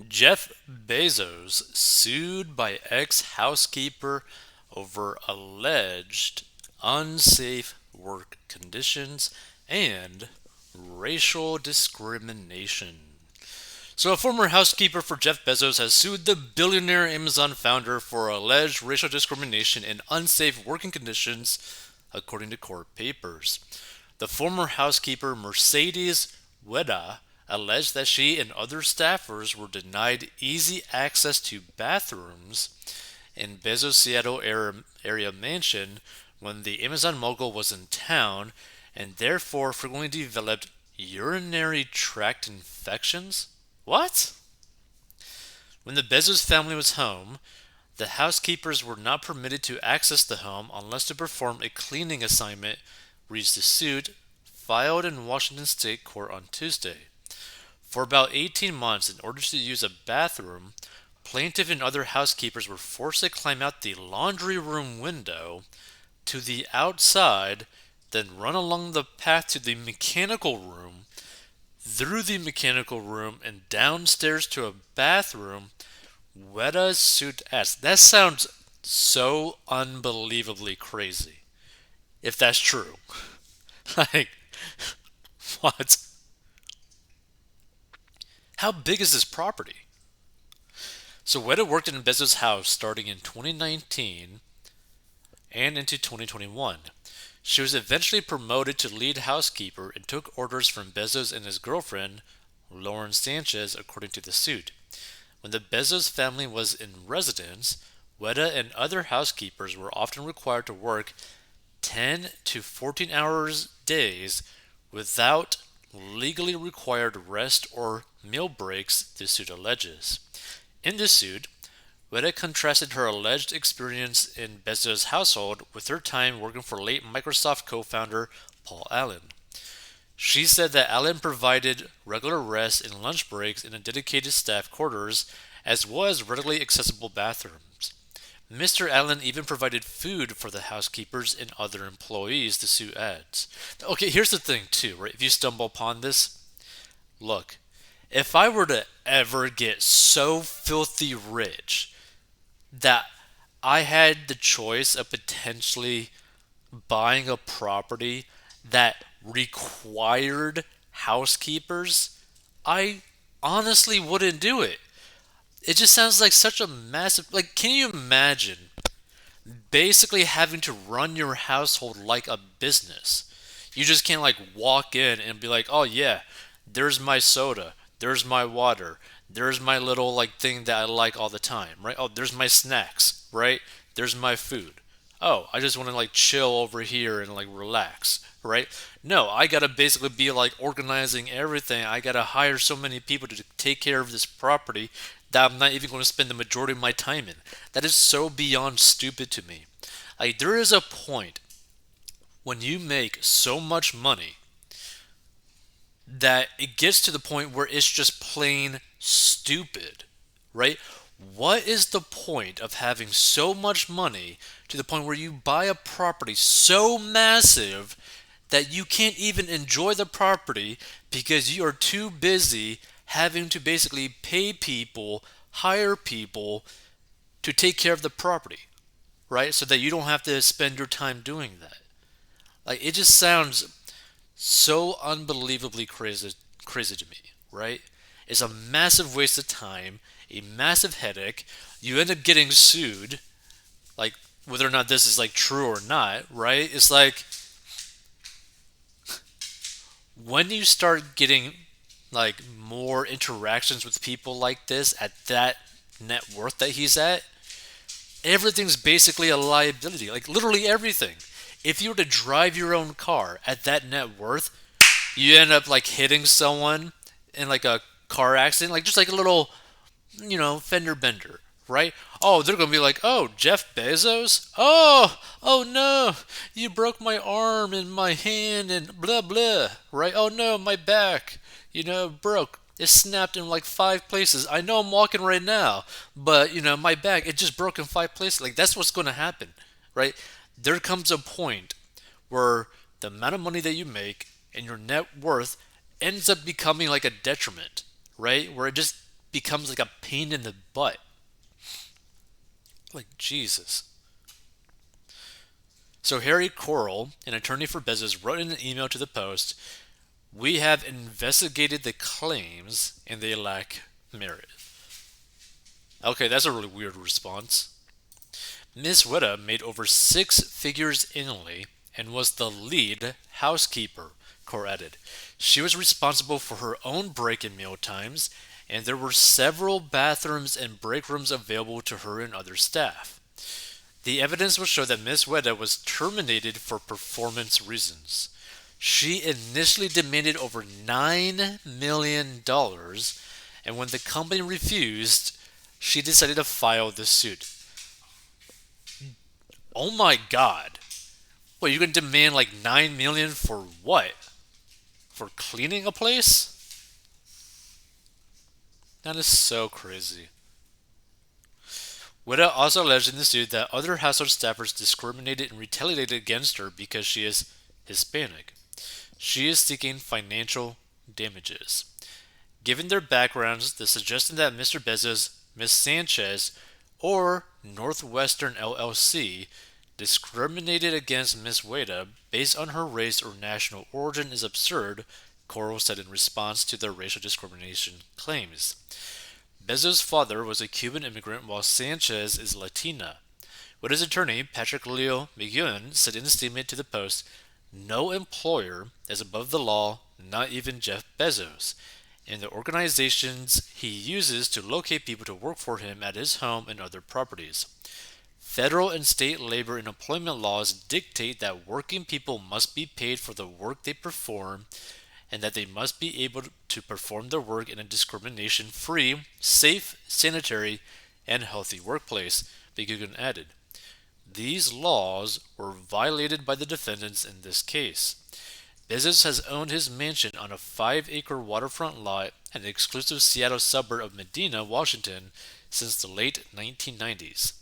Jeff Bezos sued by ex-housekeeper over alleged unsafe work conditions and racial discrimination. So, a former housekeeper for Jeff Bezos has sued the billionaire Amazon founder for alleged racial discrimination and unsafe working conditions, according to court papers. The former housekeeper, Mercedes Weda, alleged that she and other staffers were denied easy access to bathrooms in Bezos' Seattle area mansion when the Amazon mogul was in town and therefore frequently developed urinary tract infections. What? When the Bezos family was home, the housekeepers were not permitted to access the home unless to perform a cleaning assignment, reads the suit filed in Washington State Court on Tuesday. For about 18 months, in order to use a bathroom, plaintiff and other housekeepers were forced to climb out the laundry room window to the outside, then run along the path to the mechanical room, through the mechanical room, and downstairs to a bathroom. Weda's suit asks. That sounds so unbelievably crazy. If that's true. Like, what? How big is this property? So Weda worked in Bezos' house starting in 2019 and into 2021. She was eventually promoted to lead housekeeper and took orders from Bezos and his girlfriend, Lauren Sanchez, according to the suit. When the Bezos family was in residence, Weda and other housekeepers were often required to work 10 to 14 hours days without legally required rest or meal breaks, the suit alleges. In the suit, Weda contrasted her alleged experience in Bezos' household with her time working for late Microsoft co-founder Paul Allen. She said that Allen provided regular rest and lunch breaks in a dedicated staff quarters, as well as readily accessible bathrooms. Mr. Allen even provided food for the housekeepers and other employees, the suit adds. Okay, here's the thing, too, right? If you stumble upon this, look, if I were to ever get so filthy rich that I had the choice of potentially buying a property that required housekeepers, I honestly wouldn't do it. It just sounds like such a massive. Like, can you imagine basically having to run your household like a business? You just can't, like, walk in and be like, oh, yeah, there's my soda, there's my water, there's my little, like, thing that I like all the time, right? Oh, there's my snacks, right? There's my food. Oh, I just want to, like, chill over here and, like, relax, right? No, I gotta basically be like organizing everything. I gotta hire so many people to take care of this property that I'm not even going to spend the majority of my time in. That is so beyond stupid to me. Like, there is a point when you make so much money that it gets to the point where it's just plain stupid, right? What is the point of having so much money to the point where you buy a property so massive that you can't even enjoy the property because you are too busy having to basically pay people, hire people to take care of the property, right? So that you don't have to spend your time doing that. Like, it just sounds so unbelievably crazy to me, right? It's a massive waste of time, a massive headache. You end up getting sued, like, whether or not this is like true or not, right? It's like when you start getting like more interactions with people like this at that net worth that he's at, everything's basically a liability. Like, literally everything. If you were to drive your own car at that net worth, you end up like hitting someone in like a car accident, like just like a little, fender bender, right? Oh, they're gonna be like, oh, Jeff Bezos? Oh no, you broke my arm and my hand and blah blah, right? Oh no, my back, broke. It snapped in like five places. I know I'm walking right now, but my back, it just broke in five places. Like, that's what's gonna happen, right? There comes a point where the amount of money that you make and your net worth ends up becoming like a detriment, right? Where it just becomes like a pain in the butt. Like, Jesus. So Harry Corral, an attorney for Bezos, wrote in an email to the Post, "We have investigated the claims and they lack merit." Okay, that's a really weird response. Miss Witta made over six figures annually and was the lead housekeeper, Core added. She was responsible for her own break and meal times, and there were several bathrooms and break rooms available to her and other staff. The evidence will show that Miss Witta was terminated for performance reasons. She initially demanded over $9 million, and when the company refused, she decided to file the suit. Oh my god. What, you can demand like 9 million for what? For cleaning a place? That is so crazy. Witta also alleged in the suit that other household staffers discriminated and retaliated against her because she is Hispanic. She is seeking financial damages. Given their backgrounds, the suggestion that Mr. Bezos, Ms. Sanchez, or Northwestern LLC discriminated against Ms. Wada based on her race or national origin is absurd, Coral said in response to their racial discrimination claims. Bezos' father was a Cuban immigrant while Sanchez is Latina. Wada's attorney, Patrick Leo McEwen, said in a statement to the Post, "No employer is above the law, not even Jeff Bezos, and the organizations he uses to locate people to work for him at his home and other properties. Federal and state labor and employment laws dictate that working people must be paid for the work they perform and that they must be able to perform their work in a discrimination-free, safe, sanitary, and healthy workplace," McEwen added. These laws were violated by the defendants in this case. Bezos has owned his mansion on a 5-acre waterfront lot in the exclusive Seattle suburb of Medina, Washington, since the late 1990s.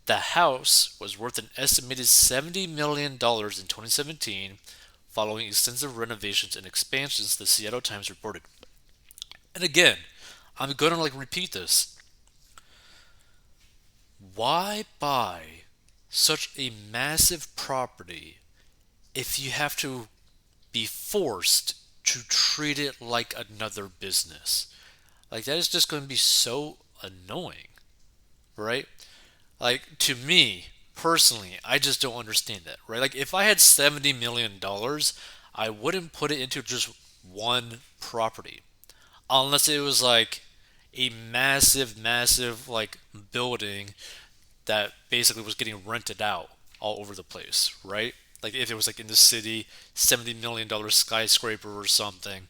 The house was worth an estimated $70 million dollars in 2017, following extensive renovations and expansions, the Seattle Times reported. And again, I'm going to repeat this. Why buy such a massive property if you have to be forced to treat it like another business? Like, that is just going to be so annoying, right? Like, to me, personally, I just don't understand that, right? Like, if I had $70 million, I wouldn't put it into just one property. Unless it was like a massive, massive, like, building that basically was getting rented out all over the place, right? Like, if it was like in the city, $70 million skyscraper or something,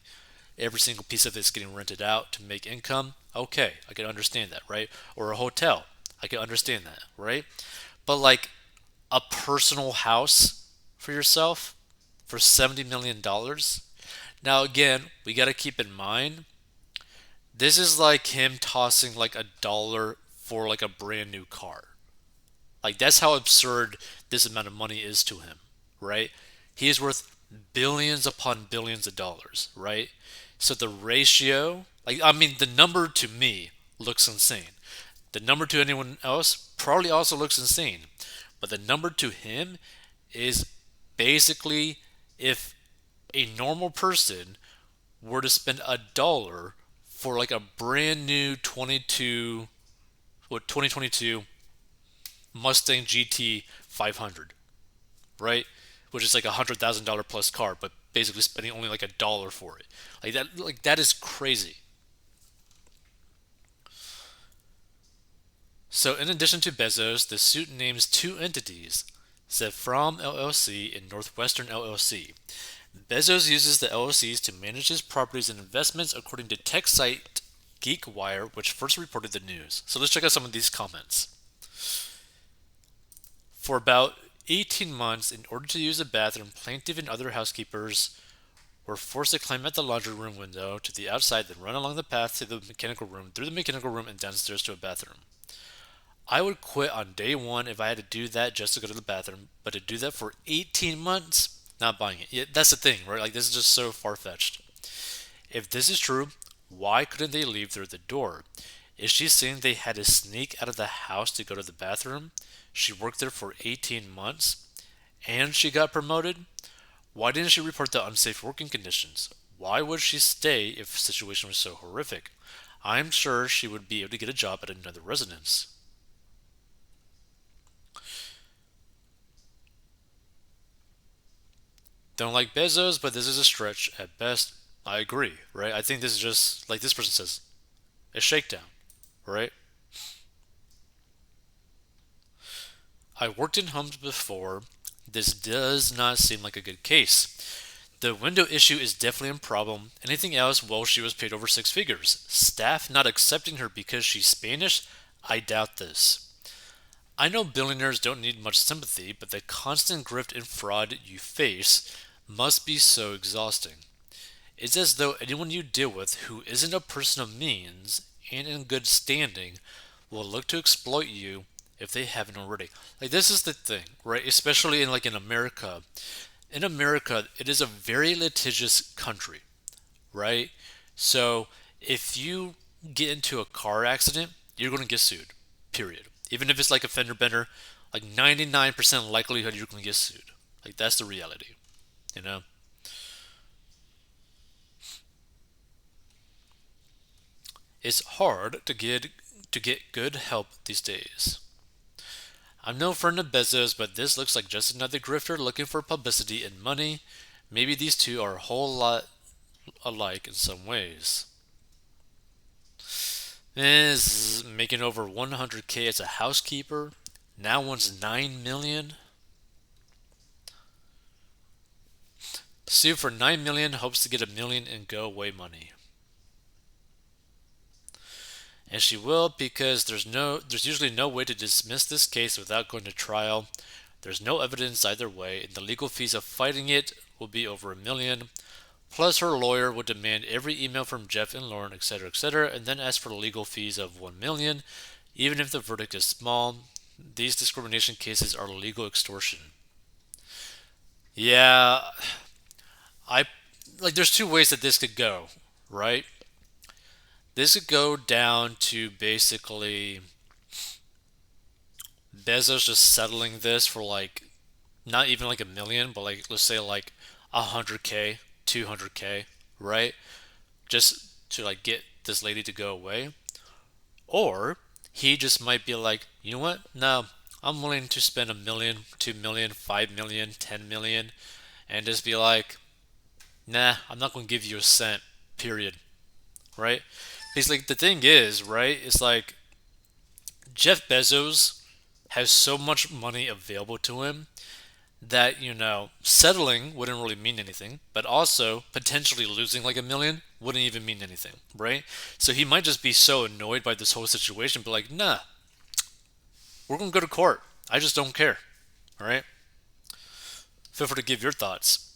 every single piece of it's getting rented out to make income. Okay, I can understand that, right? Or a hotel, I can understand that, right? But like a personal house for yourself for $70 million. Now again, we got to keep in mind this is like him tossing like $1 for like a brand new car. Like, that's how absurd this amount of money is to him, right? He is worth billions upon billions of dollars, right? So the ratio, like, I mean, the number to me looks insane. The number to anyone else probably also looks insane. But the number to him is basically if a normal person were to spend $1 for like a brand new 2022 Mustang GT 500, right? Which is like $100,000 plus car, but basically spending only like $1 for it. Like that is crazy. So in addition to Bezos, the suit names two entities, Zephram LLC and Northwestern LLC. Bezos uses the LLCs to manage his properties and investments, according to tech site GeekWire, which first reported the news. So let's check out some of these comments. For about 18 months, in order to use the bathroom, plaintiff and other housekeepers were forced to climb out the laundry room window to the outside, then run along the path to the mechanical room, through the mechanical room, and downstairs to a bathroom. I would quit on day one if I had to do that just to go to the bathroom, but to do that for 18 months, not buying it. Yeah, that's the thing, right? Like, this is just so far-fetched. If this is true, Why couldn't they leave through the door? Is she saying they had to sneak out of the house to go to the bathroom? She worked there for 18 months and she got promoted? Why didn't she report the unsafe working conditions? Why would she stay if the situation was so horrific? I'm sure she would be able to get a job at another residence. Don't like Bezos, but this is a stretch at best. I agree, right? I think this is just, like this person says, a shakedown, right? I worked in homes before. This does not seem like a good case. The window issue is definitely a problem. Anything else, well, she was paid over six figures. Staff not accepting her because she's Spanish? I doubt this. I know billionaires don't need much sympathy, but the constant grift and fraud you face must be so exhausting. It's as though anyone you deal with who isn't a person of means and in good standing will look to exploit you if they haven't already. Like this is the thing, right? Especially in like in America. In America, it is a very litigious country, right? So if you get into a car accident, you're going to get sued. Period. Even if it's like a fender bender, like 99% likelihood you're going to get sued. Like that's the reality, you know? It's hard to get good help these days. I'm no friend of Bezos, but this looks like just another grifter looking for publicity and money. Maybe these two are a whole lot alike in some ways. Is making over 100K as a housekeeper. Now wants 9 million. Sue for 9 million, hopes to get a million in go away money. And she will because there's usually no way to dismiss this case without going to trial. There's no evidence either way, and the legal fees of fighting it will be over a million. Plus, her lawyer would demand every email from Jeff and Lauren, etc., and then ask for legal fees of 1 million, even if the verdict is small. These discrimination cases are legal extortion. Yeah, I like. There's two ways that this could go, right? This could go down to basically Bezos just settling this for like not even like a million, but like let's say like 100K, 200K, right? Just to like get this lady to go away. Or he just might be like, you know what? No, I'm willing to spend a million, 2 million, 5 million, 10 million, and just be like, nah, I'm not going to give you a cent, period, right? Because like the thing is, right? It's like Jeff Bezos has so much money available to him that settling wouldn't really mean anything, but also potentially losing like a million wouldn't even mean anything, right? So he might just be so annoyed by this whole situation, but like, nah, we're gonna go to court. I just don't care. All right. Feel free to give your thoughts.